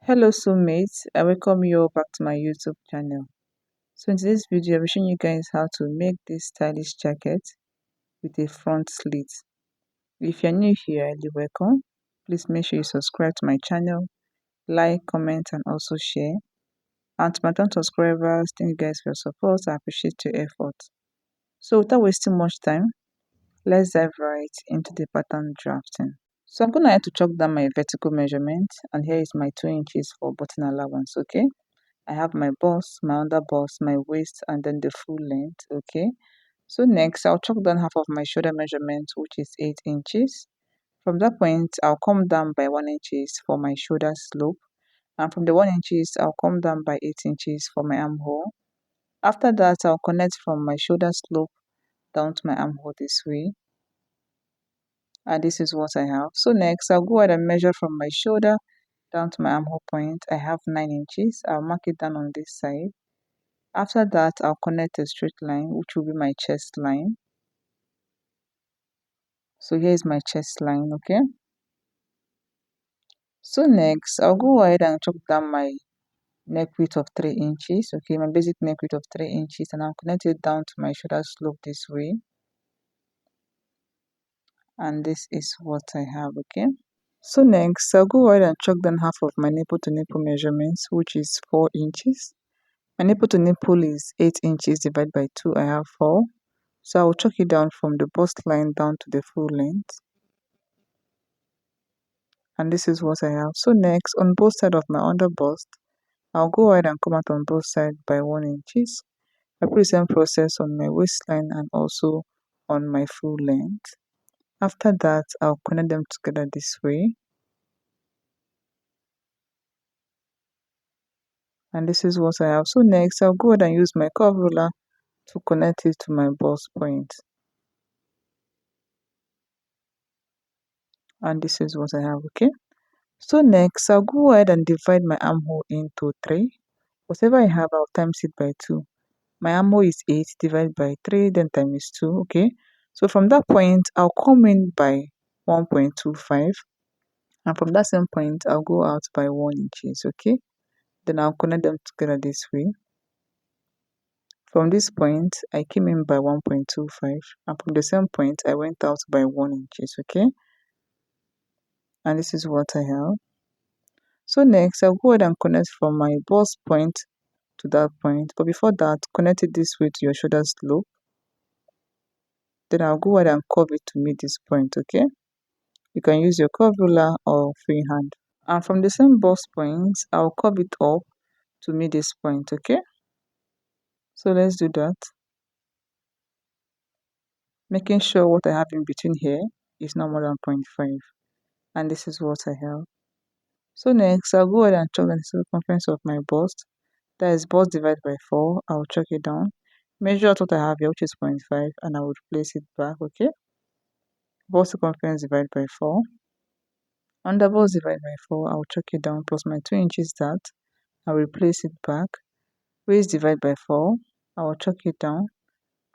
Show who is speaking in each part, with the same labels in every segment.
Speaker 1: Hello soulmates, I welcome you all back to my YouTube channel. So in today's video, I'll be showing you guys how to make this stylish jacket with a front slit. If you're new here, you're welcome. Please make sure you subscribe to my channel, like, comment, and also share. And to my 10 subscribers, thank you guys for your support. I appreciate your effort. So without wasting much time, let's dive right into the pattern drafting. So I'm going to have to chalk down my vertical measurement, and here is my 2 inches for button allowance, okay? I have my bust, my under bust, my waist, and then the full length, okay? So next, I'll chalk down half of my shoulder measurement, which is 8 inches. From that point, I'll come down by 1 inches for my shoulder slope. And from the 1 inches, I'll come down by 8 inches for my armhole. After that, I'll connect from my shoulder slope down to my armhole this way. And this is what I have. So next, I'll go ahead and measure from my shoulder down to my armhole point. I have 9 inches. I'll mark it down on this side. After that, I'll connect a straight line, which will be my chest line. So here is my chest line, okay? So next, I'll go ahead and chalk down my neck width of 3 inches, okay? My basic neck width of 3 inches, and I'll connect it down to my shoulder slope this way. And this is what I have, okay? So next, I'll go ahead and chalk down half of my nipple to nipple measurements, which is 4 inches. My nipple to nipple is 8 inches divided by 2, I have 4. So I will chalk it down from the bust line down to the full length. And this is what I have. So next, on both sides of my under bust, I'll go ahead and come out on both sides by 1 inches. I put the same process on my waistline and also on my full length. After that, I'll connect them together this way. And this is what I have. So next, I'll go ahead and use my curve ruler to connect it to my bust point. And this is what I have, okay? So next, I'll go ahead and divide my armhole into 3. Whatever I have, I'll times it by 2. My armhole is 8 divided by 3, then times 2, okay? So from that point, I'll come in by 1.25. And from that same point, I'll go out by 1 inches, okay? Then I'll connect them together this way. From this point, I came in by 1.25. And from the same point, I went out by 1 inches, okay? And this is what I have. So next, I'll go ahead and connect from my bust point to that point. But before that, connect it this way to your shoulder slope. Then I'll go ahead and curve it to meet this point, okay? You can use your curve ruler or freehand. And from the same bust point, I'll curve it up to meet this point, okay? So let's do that. Making sure what I have in between here is not more than 0.5. And this is what I have. So next, I'll go ahead and chalk the circumference of my bust. That is bust divided by 4. I'll chalk it down. Measure out what I have here, which is 0.5, and I will place it back, okay? Bust circumference divided by 4. Under bust divided by 4, I'll chalk it down plus my 2 inches that. I will place it back. Waist divided by 4, I will chalk it down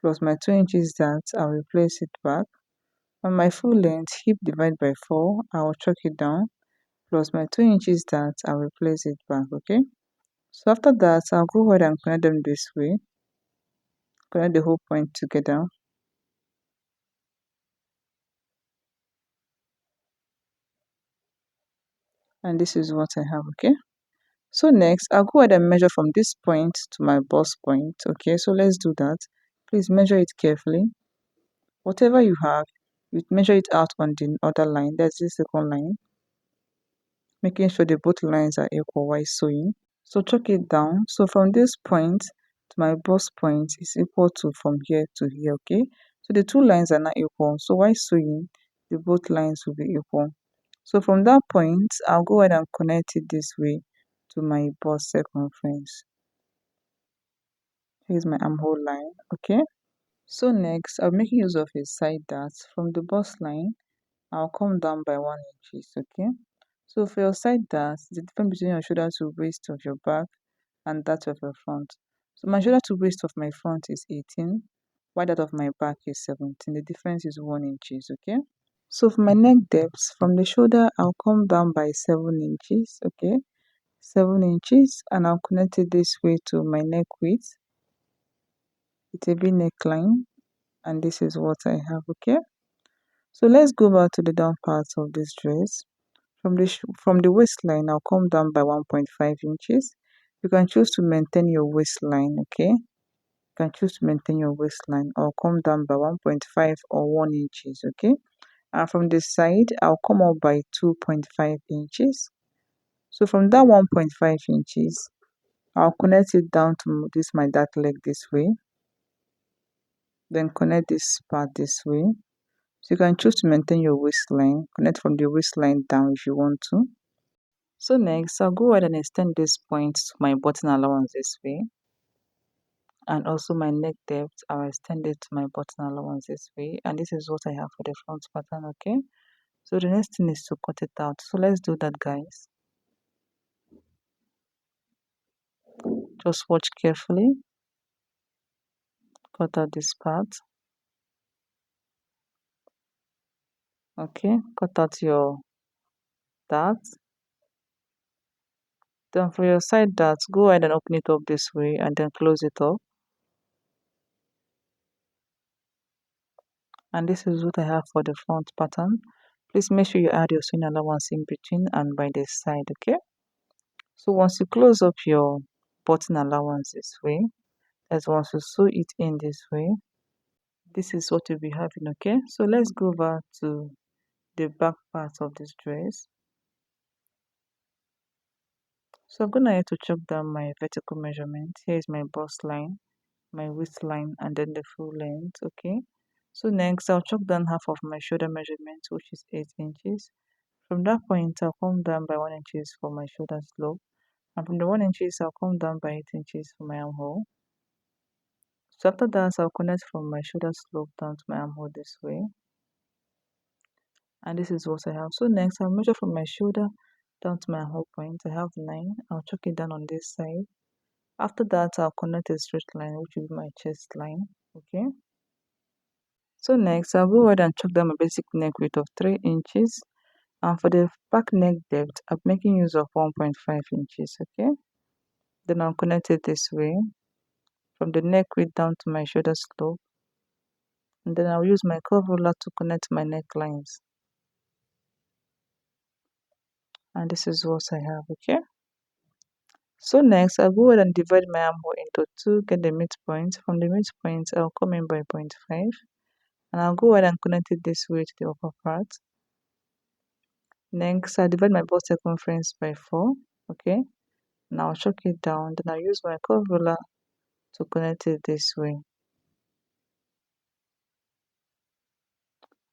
Speaker 1: plus my 2 inches that. I will place it back. On my full length, hip divided by 4, I will chalk it down plus my 2 inches that. I will place it back, okay? So after that, I'll go ahead and connect them this way. Connect the whole point together. And this is what I have, okay? So next, I'll go ahead and measure from this point to my bust point, okay? So let's do that. Please measure it carefully. Whatever you have, you measure it out on the other line. That's the second line. Making sure the both lines are equal while sewing. So chalk it down. So from this point to my bust point is equal to from here to here, okay? So the two lines are not equal. So while sewing, the both lines will be equal. So from that point, I'll go ahead and connect it this way to my bust circumference. Here's my armhole line, okay? So next, I'm making use of a side dart. From the bust line, I'll come down by 1 inches, okay? So for your side dart, the difference between your shoulder to waist of your back and that of your front. So my shoulder to waist of my front is 18, while that of my back is 17. The difference is 1 inches, okay? So for my neck depth, from the shoulder, I'll come down by 7 inches, okay? 7 inches, and I'll connect it this way to my neck width with a V neckline, and this is what I have. Okay, so let's go back to the down part of this dress. From the waistline, I'll come down by 1.5 inches. You can choose to maintain your waistline. Okay, you can choose to maintain your waistline or come down by 1.5 or 1 inches. Okay, and from the side, I'll come up by 2.5 inches. So from that 1.5 inches, I'll connect it down to this my dark leg this way, then connect this part this way. So you can choose to maintain your waistline, connect from the waistline down if you want to. So next, I'll go ahead and extend this point to my button allowance this way, and also my neck depth, I'll extend it to my button allowance this way, and this is what I have for the front pattern. Okay, so the next thing is to cut it out. So let's do that, guys. Just watch carefully. Cut out this part. Okay, cut out your dart. Then for your side darts, go ahead and open it up this way and then close it up. And this is what I have for the front pattern. Please make sure you add your sewing allowance in between and by the side. Okay, so once you close up your button allowance this way, as once you sew it in this way, this is what you'll be having. Okay, so let's go back to the back part of this dress. So I'm gonna have to chalk down my vertical measurement. Here is my bust line, my waistline, and then the full length. Okay, so next I'll chalk down half of my shoulder measurement, which is 8 inches. From that point, I'll come down by 1 inches for my shoulder slope, and from the 1 inches, I'll come down by 8 inches for my armhole. So after that, I'll connect from my shoulder slope down to my armhole this way, and this is what I have. So next, I'll measure from my shoulder down to my armhole point. I have 9. I'll chalk it down on this side. After that, I'll connect a straight line, which will be my chest line. Okay, so next I'll go ahead and chalk down my basic neck width of 3 inches, and for the back neck depth I'm making use of 1.5 inches. Okay, then I'll connect it this way from the neck width down to my shoulder slope, and then I'll use my curve ruler to connect my necklines, and this is what I have. Okay, so next I'll go ahead and divide my armhole into two, get the midpoint. From the midpoint I'll come in by 0.5, and I'll go ahead and connect it this way to the upper part. Next, I divide my bust circumference by 4. Okay, now I'll chalk it down. Then I'll use my curve ruler to connect it this way.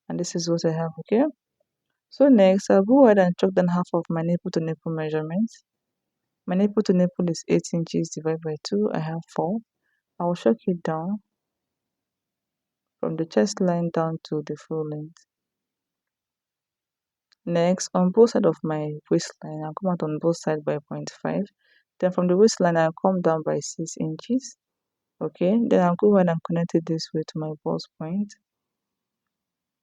Speaker 1: And this is what I have. Okay, so next I'll go ahead and chalk down half of my nipple to nipple measurement. My nipple to nipple is 8 inches divided by 2. I have 4. I will chalk it down from the chest line down to the full length. Next, on both sides of my waistline, I'll come out on both sides by 0.5. Then from the waistline, I'll come down by 6 inches. Okay, then I'll go ahead and connect it this way to my bust point,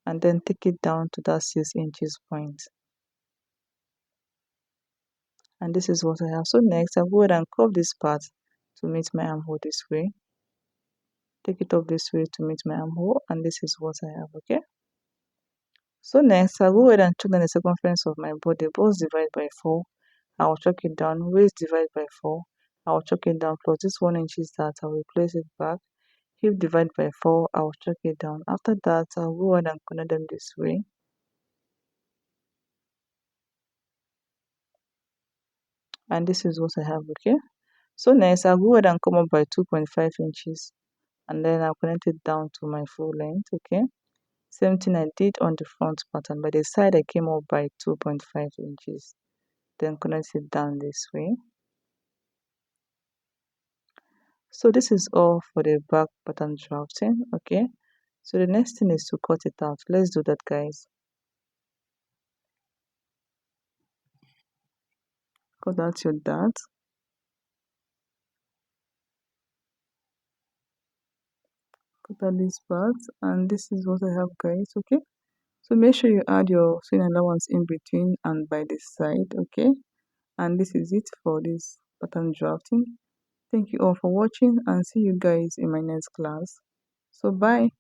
Speaker 1: and then take it down to that 6 inches point. And this is what I have. So next I'll go ahead and curve this part to meet my armhole this way. Take it up this way to meet my armhole, and this is what I have. Okay, so next I'll go ahead and chalk down the circumference of my body. Bust divide by 4. I will chalk it down. Waist divide by 4. I will chalk it down, plus this 1 inch is that I will place it back. Hip divide by 4. I will chalk it down. After that, I'll go ahead and connect them this way. And this is what I have. Okay, so next I'll go ahead and come up by 2.5 inches, and then I'll connect it down to my full length. Okay, same thing I did on the front pattern. By the side I came up by 2.5 inches, then connect it down this way. So this is all for the back pattern drafting. Okay, so the next thing is to cut it out. Let's do that, guys. Cut out your dart. Cut out this part, and this is what I have, guys. Okay, so make sure you add your sewing allowance in between and by the side. Okay, And this is it for this pattern drafting. Thank you all for watching and see you guys in my next class. So bye.